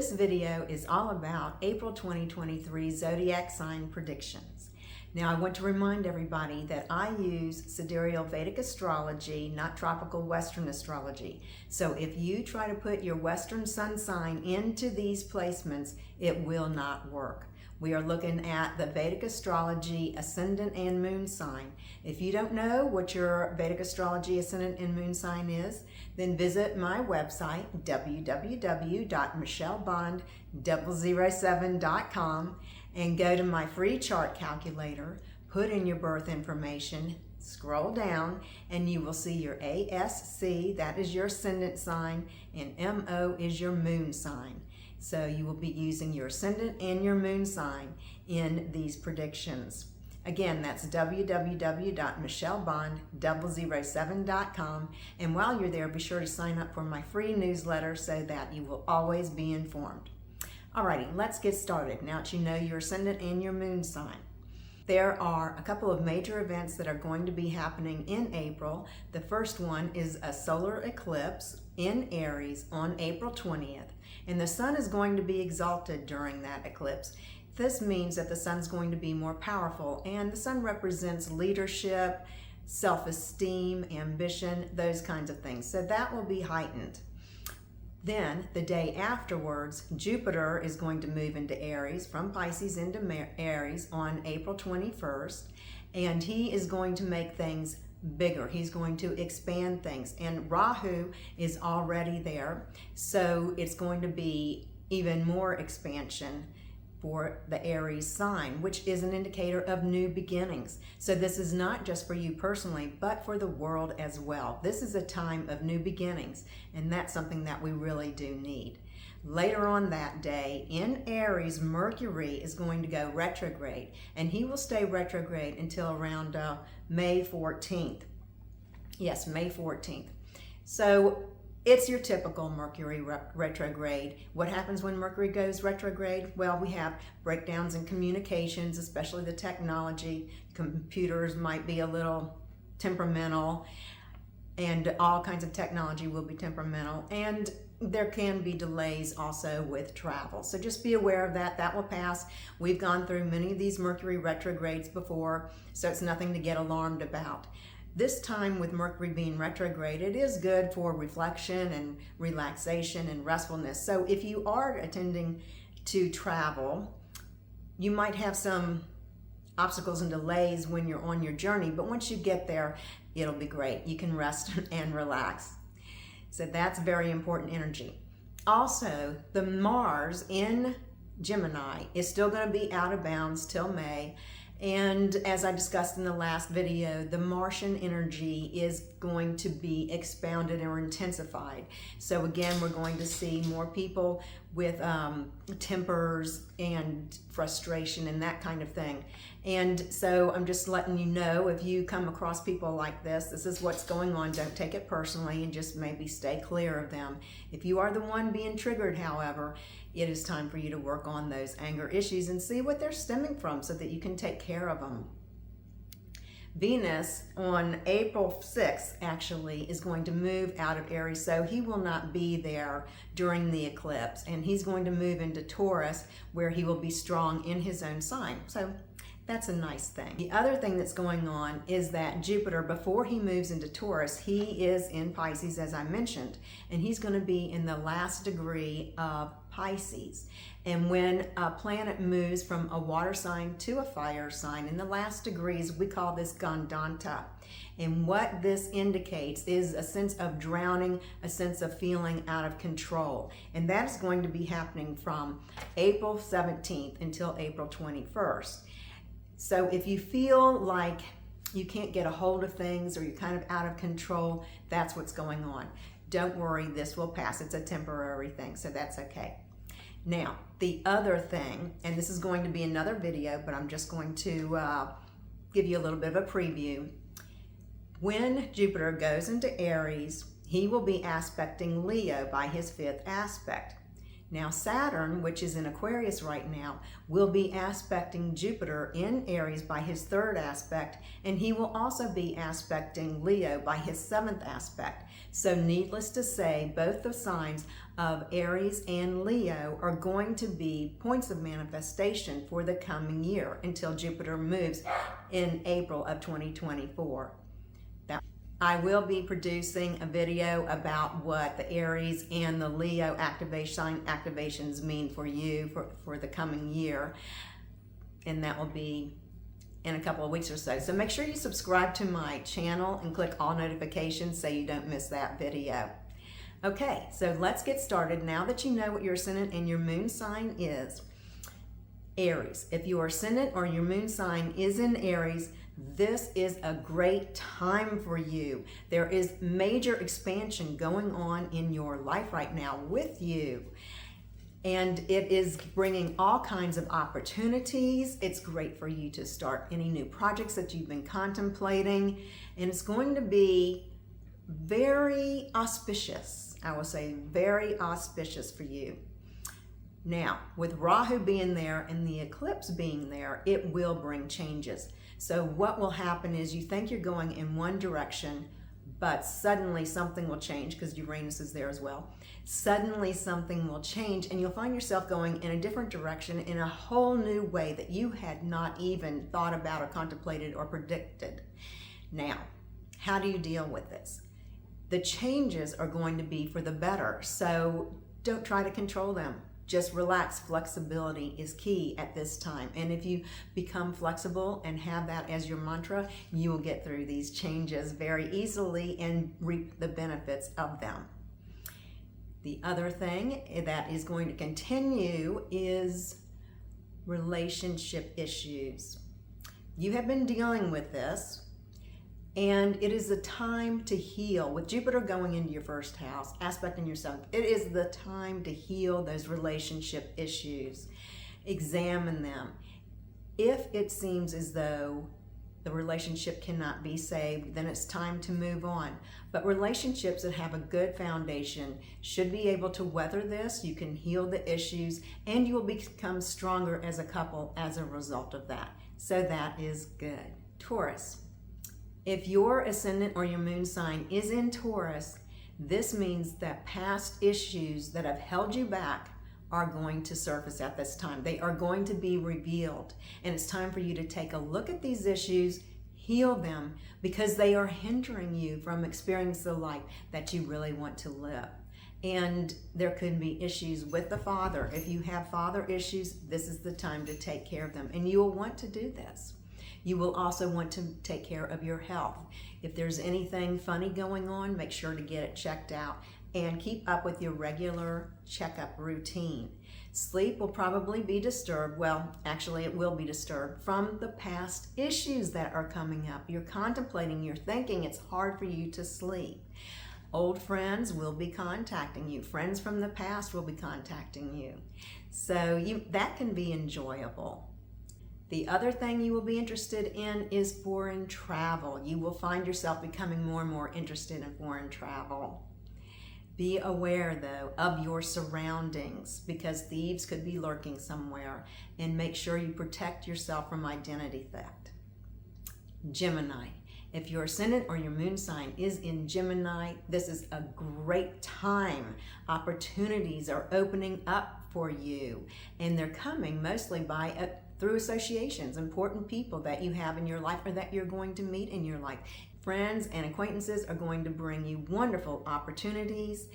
This video is all about April 2023 Zodiac sign predictions. Now, I want to remind everybody that I use sidereal Vedic astrology, not tropical Western astrology. So if you try to put your Western sun sign into these placements, it will not work. We are looking at the Vedic astrology ascendant and moon sign. If you don't know what your Vedic astrology ascendant and moon sign is, then visit my website, www.michellebond007.com, and go to my free chart calculator, put in your birth information, scroll down, and you will see your ASC, that is your ascendant sign, and MO is your moon sign. So you will be using your ascendant and your moon sign in these predictions. Again, that's www.michellebond007.com. And while you're there, be sure to sign up for my free newsletter so that you will always be informed. Alrighty, let's get started. Now that you know your ascendant and your moon sign, there are a couple of major events that are going to be happening in April. The first one is a solar eclipse in Aries on April 20th. And the sun is going to be exalted during that eclipse. This means that the sun's going to be more powerful, and the sun represents leadership, self-esteem, ambition, those kinds of things. So that will be heightened. Then the day afterwards, Jupiter is going to move into Aries, from Pisces into Aries on April 21st, and he is going to make things bigger. He's going to expand things, and Rahu is already there, so it's going to be even more expansion for the Aries sign, which is an indicator of new beginnings. So this is not just for you personally, but for the world as well. This is a time of new beginnings, and that's something that we really do need. Later on that day, in Aries, Mercury is going to go retrograde, and he will stay retrograde until around May 14th. Yes, May 14th. So it's your typical Mercury retrograde. What happens when Mercury goes retrograde? Well, we have breakdowns in communications, especially the technology. Computers might be a little temperamental, and all kinds of technology will be temperamental, and there can be delays also with travel. So just be aware of that. That will pass. We've gone through many of these Mercury retrogrades before, so it's nothing to get alarmed about. This time with Mercury being retrograde, it is good for reflection and relaxation and restfulness. So if you are attending to travel, you might have some obstacles and delays when you're on your journey, but once you get there, it'll be great. You can rest and relax. So that's very important energy. Also, the Mars in Gemini is still going to be out of bounds till May. And as I discussed in the last video, the Martian energy is going to be expounded or intensified. So again, we're going to see more people with tempers and frustration and that kind of thing. And so I'm just letting you know, if you come across people like this is what's going on. Don't take it personally, and just maybe stay clear of them. If you are the one being triggered, however, it is time for you to work on those anger issues and see what they're stemming from so that you can take care of them. Venus on April 6th actually is going to move out of Aries, so he will not be there during the eclipse, and he's going to move into Taurus, where he will be strong in his own sign. So that's a nice thing. The other thing that's going on is that Jupiter, before he moves into Taurus, he is in Pisces, as I mentioned, and he's going to be in the last degree of Pisces. And when a planet moves from a water sign to a fire sign in the last degrees, we call this Gandanta. And what this indicates is a sense of drowning, a sense of feeling out of control. And that is going to be happening from April 17th until April 21st. So if you feel like you can't get a hold of things, or you're kind of out of control, that's what's going on. Don't worry, this will pass. It's a temporary thing, so that's okay. Now, the other thing, and this is going to be another video, but I'm just going to give you a little bit of a preview. When Jupiter goes into Aries, he will be aspecting Leo by his 5th aspect. Now Saturn, which is in Aquarius right now, will be aspecting Jupiter in Aries by his 3rd aspect, and he will also be aspecting Leo by his 7th aspect. So needless to say, both the signs of Aries and Leo are going to be points of manifestation for the coming year until Jupiter moves in April of 2024. I will be producing a video about what the Aries and the Leo activations mean for you for the coming year. And that will be in a couple of weeks or so. So make sure you subscribe to my channel and click all notifications so you don't miss that video. Okay, so let's get started. Now that you know what your ascendant and your moon sign is, Aries. If your ascendant or your moon sign is in Aries, this is a great time for you. There is major expansion going on in your life right now with you. And it is bringing all kinds of opportunities. It's great for you to start any new projects that you've been contemplating. And it's going to be very auspicious. I will say very auspicious for you. Now, with Rahu being there and the eclipse being there, it will bring changes. So what will happen is you think you're going in one direction, but suddenly something will change because Uranus is there as well. Suddenly something will change and you'll find yourself going in a different direction in a whole new way that you had not even thought about or contemplated or predicted. Now, how do you deal with this? The changes are going to be for the better, so don't try to control them. Just relax. Flexibility is key at this time. And if you become flexible and have that as your mantra, you will get through these changes very easily and reap the benefits of them. The other thing that is going to continue is relationship issues. You have been dealing with this, and it is the time to heal. With Jupiter going into your 1st house, aspecting your 7th, it is the time to heal those relationship issues. Examine them. If it seems as though the relationship cannot be saved, then it's time to move on. But relationships that have a good foundation should be able to weather this. You can heal the issues, and you will become stronger as a couple as a result of that. So that is good. Taurus. If your ascendant or your moon sign is in Taurus, this means that past issues that have held you back are going to surface at this time. They are going to be revealed. And it's time for you to take a look at these issues, heal them, because they are hindering you from experiencing the life that you really want to live. And there could be issues with the father. If you have father issues, this is the time to take care of them. And you will want to do this. You will also want to take care of your health. If there's anything funny going on, make sure to get it checked out and keep up with your regular checkup routine. Sleep will probably be disturbed. Well, actually it will be disturbed from the past issues that are coming up. You're contemplating, you're thinking, it's hard for you to sleep. Old friends will be contacting you. Friends from the past will be contacting you. So that can be enjoyable. The other thing you will be interested in is foreign travel. You will find yourself becoming more and more interested in foreign travel. Be aware, though, of your surroundings because thieves could be lurking somewhere, and make sure you protect yourself from identity theft. Gemini. If your ascendant or your moon sign is in Gemini, this is a great time. Opportunities are opening up for you, and they're coming mostly through associations, important people that you have in your life or that you're going to meet in your life. Friends and acquaintances are going to bring you wonderful opportunities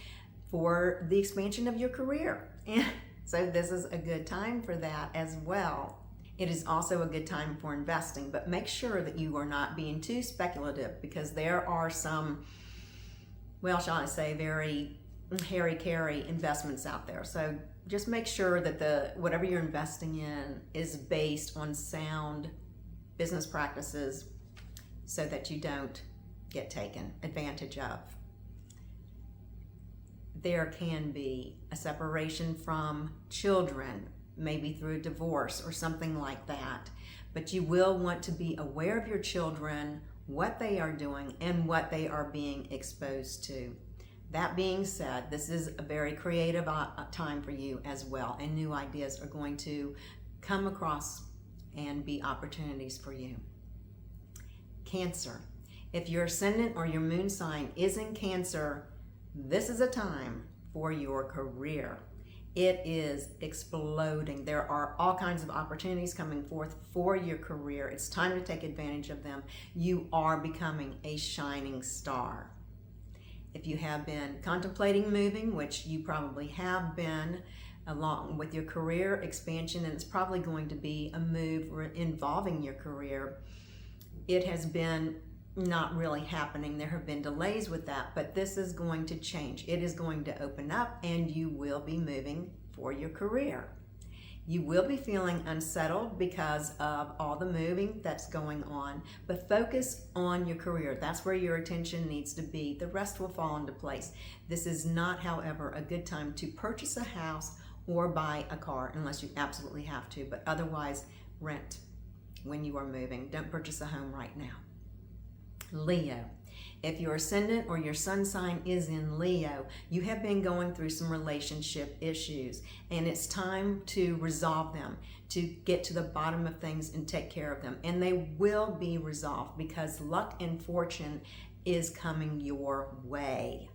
for the expansion of your career. And so this is a good time for that as well. It is also a good time for investing, but make sure that you are not being too speculative because there are some, well, shall I say, very hairy-carry investments out there. So just make sure that whatever you're investing in is based on sound business practices so that you don't get taken advantage of. There can be a separation from children, maybe through a divorce or something like that, but you will want to be aware of your children, what they are doing, and what they are being exposed to. That being said, this is a very creative time for you as well, and new ideas are going to come across and be opportunities for you. Cancer. If your ascendant or your moon sign is in Cancer, this is a time for your career. It is exploding. There are all kinds of opportunities coming forth for your career. It's time to take advantage of them. You are becoming a shining star. If you have been contemplating moving, which you probably have been, along with your career expansion, and it's probably going to be a move involving your career, it has been not really happening. There have been delays with that, but this is going to change. It is going to open up, and you will be moving for your career. You will be feeling unsettled because of all the moving that's going on, but focus on your career. That's where your attention needs to be. The rest will fall into place. This is not, however, a good time to purchase a house or buy a car unless you absolutely have to, but otherwise rent when you are moving. Don't purchase a home right now. Leo. If your ascendant or your sun sign is in Leo, you have been going through some relationship issues, and it's time to resolve them, to get to the bottom of things and take care of them. And they will be resolved because luck and fortune is coming your way,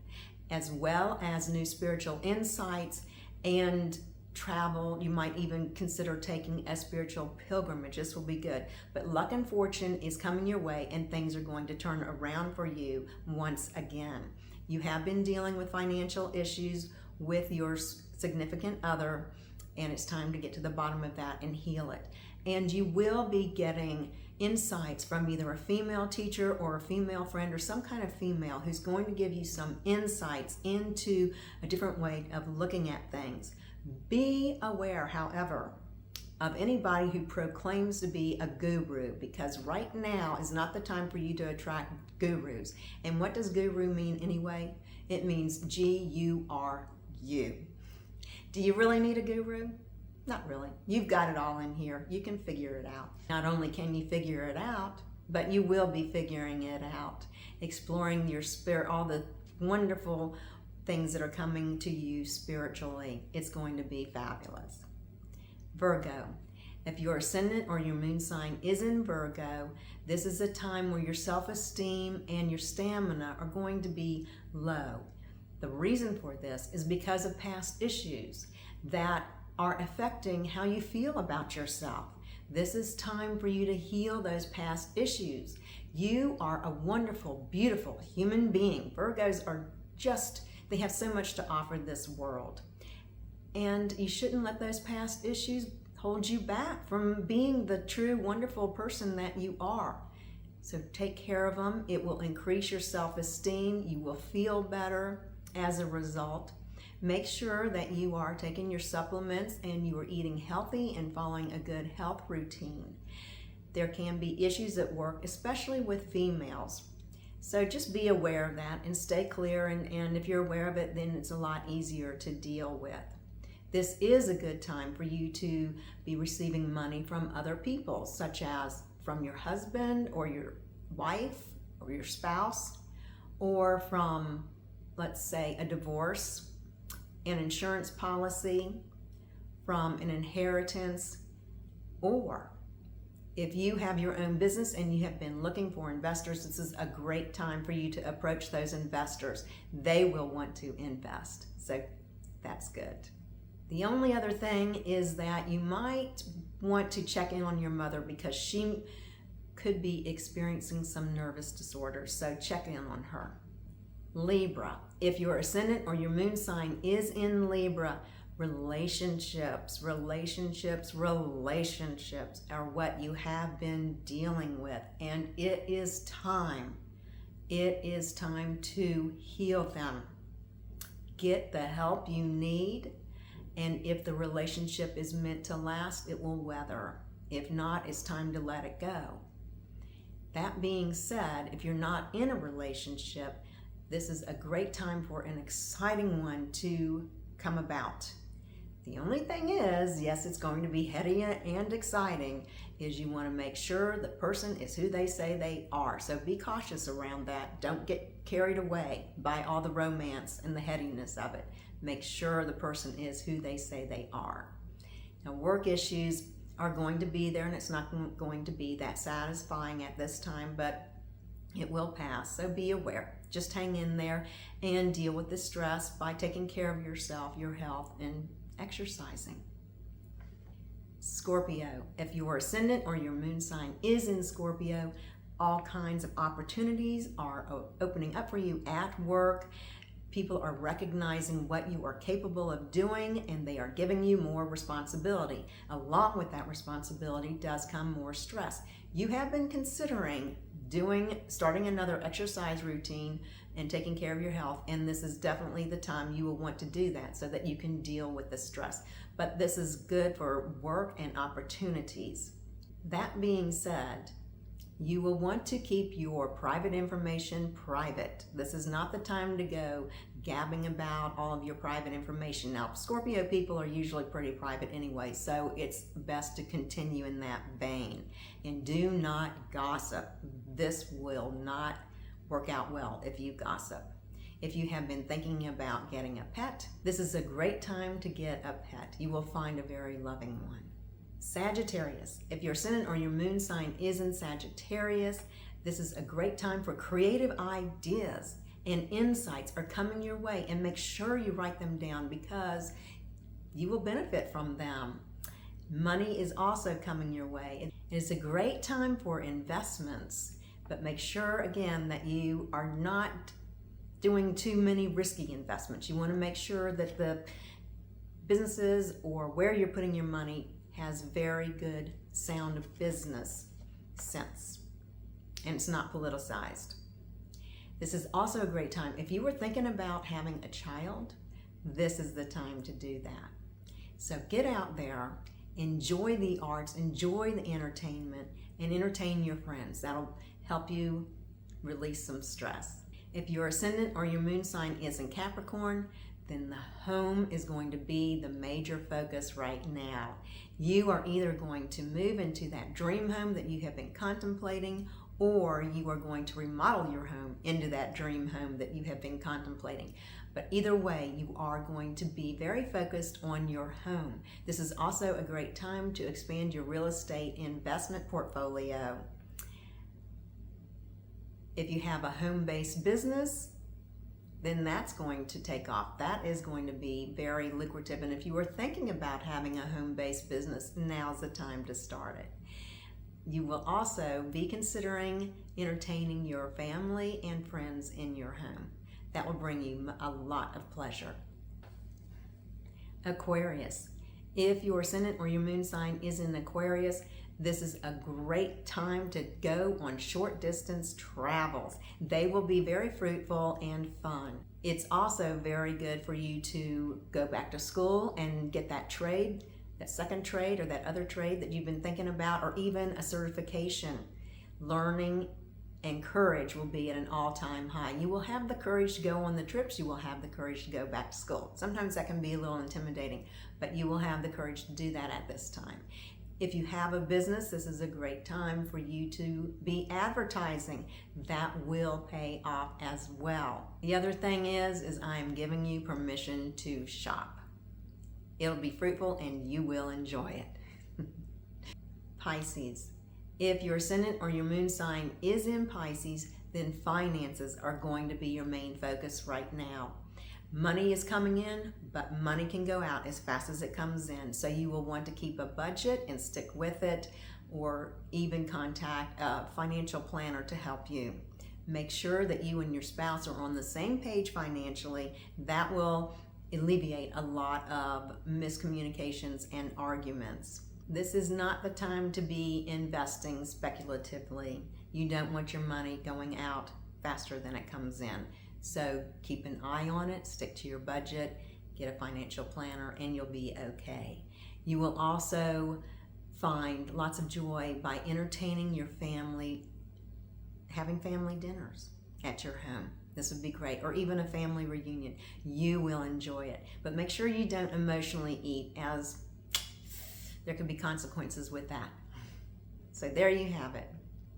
as well as new spiritual insights and travel. You might even consider taking a spiritual pilgrimage. This will be good. But luck and fortune is coming your way, and things are going to turn around for you once again. You have been dealing with financial issues with your significant other, and it's time to get to the bottom of that and heal it. And you will be getting insights from either a female teacher or a female friend or some kind of female who's going to give you some insights into a different way of looking at things. Be aware, however, of anybody who proclaims to be a guru, because right now is not the time for you to attract gurus. And what does guru mean anyway? It means G-U-R-U. Do you really need a guru? Not really. You've got it all in here. You can figure it out. Not only can you figure it out, but you will be figuring it out, exploring your spirit, all the wonderful things that are coming to you spiritually. It's going to be fabulous. Virgo. If your ascendant or your moon sign is in Virgo, this is a time where your self-esteem and your stamina are going to be low. The reason for this is because of past issues that are affecting how you feel about yourself. This is time for you to heal those past issues. You are a wonderful, beautiful human being. Virgos are just, they have so much to offer this world. And you shouldn't let those past issues hold you back from being the true, wonderful person that you are. So take care of them. It will increase your self-esteem. You will feel better as a result. Make sure that you are taking your supplements and you are eating healthy and following a good health routine. There can be issues at work, especially with females. So just be aware of that and stay clear, and if you're aware of it, then it's a lot easier to deal with. This is a good time for you to be receiving money from other people, such as from your husband or your wife or your spouse, or from, let's say, a divorce, an insurance policy, from an inheritance, or if you have your own business and you have been looking for investors, this is a great time for you to approach those investors. They will want to invest, so that's good. The only other thing is that you might want to check in on your mother because she could be experiencing some nervous disorders, so check in on her. Libra. If your ascendant or your moon sign is in Libra, relationships are what you have been dealing with, and it is time to heal them. Get the help you need, and if the relationship is meant to last, it will weather. If not, it's time to let it go. That being said, if you're not in a relationship, this is a great time for an exciting one to come about. The only thing is, yes, it's going to be heady and exciting, is you want to make sure the person is who they say they are. So be cautious around that. Don't get carried away by all the romance and the headiness of it. Make sure the person is who they say they are. Now, work issues are going to be there, and it's not going to be that satisfying at this time, but it will pass. So be aware. Just hang in there and deal with the stress by taking care of yourself, your health, and exercising. Scorpio, if your ascendant or your moon sign is in Scorpio, all kinds of opportunities are opening up for you at work. People are recognizing what you are capable of doing, and they are giving you more responsibility. Along with that responsibility does come more stress. You have been considering starting another exercise routine and taking care of your health, and this is definitely the time you will want to do that so that you can deal with the stress. But this is good for work and opportunities. That being said, you will want to keep your private information private. This is not the time to go gabbing about all of your private information. Now, Scorpio people are usually pretty private anyway, so it's best to continue in that vein. And do not gossip. This will not work out well if you gossip. If you have been thinking about getting a pet, this is a great time to get a pet. You will find a very loving one. Sagittarius, if your ascendant or your moon sign is in Sagittarius, this is a great time for creative ideas and insights are coming your way, and make sure you write them down because you will benefit from them. Money is also coming your way. It's a great time for investments, but make sure again that you are not doing too many risky investments. You want to make sure that the businesses or where you're putting your money has very good sound business sense, and it's not politicized. This is also a great time. If you were thinking about having a child, this is the time to do that. So get out there, enjoy the arts, enjoy the entertainment, and entertain your friends. That'll help you release some stress. If your ascendant or your moon sign is in Capricorn, then the home is going to be the major focus right now. You are either going to move into that dream home that you have been contemplating, or you are going to remodel your home into that dream home that you have been contemplating. But either way, you are going to be very focused on your home. This is also a great time to expand your real estate investment portfolio. If you have a home-based business, then that's going to take off. That is going to be very lucrative. And if you are thinking about having a home-based business, now's the time to start it. You will also be considering entertaining your family and friends in your home. That will bring you a lot of pleasure. Aquarius. If your ascendant or your moon sign is in Aquarius, this is a great time to go on short distance travels. They will be very fruitful and fun. It's also very good for you to go back to school and get that trade, that second trade or that other trade that you've been thinking about, or even a certification. Learning and courage will be at an all-time high. You will have the courage to go on the trips. You will have the courage to go back to school. Sometimes that can be a little intimidating, but you will have the courage to do that at this time. If you have a business, this is a great time for you to be advertising. That will pay off as well. The other thing is I am giving you permission to shop. It'll be fruitful and you will enjoy it. Pisces. If your ascendant or your moon sign is in Pisces, then finances are going to be your main focus right now. Money is coming in, but money can go out as fast as it comes in. So you will want to keep a budget and stick with it, or even contact a financial planner to help you. Make sure that you and your spouse are on the same page financially. That will alleviate a lot of miscommunications and arguments. This is not the time to be investing speculatively. You don't want your money going out faster than it comes in. So keep an eye on it, stick to your budget, get a financial planner, and you'll be okay. You will also find lots of joy by entertaining your family, having family dinners. at your home. This would be great, or even a family reunion. You will enjoy it. But make sure you don't emotionally eat, as there can be consequences with that. So there you have it.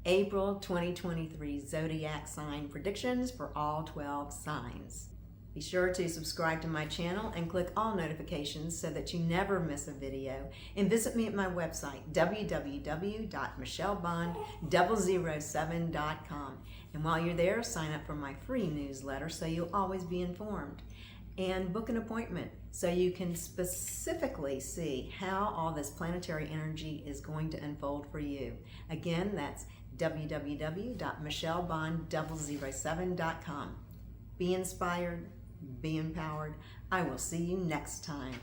April 2023 Zodiac sign predictions for all 12 signs. Be sure to subscribe to my channel and click all notifications so that you never miss a video. And visit me at my website, www.michellebond007.com. And while you're there, sign up for my free newsletter so you'll always be informed. And book an appointment so you can specifically see how all this planetary energy is going to unfold for you. Again, that's www.michellebond007.com. Be inspired, be empowered. I will see you next time.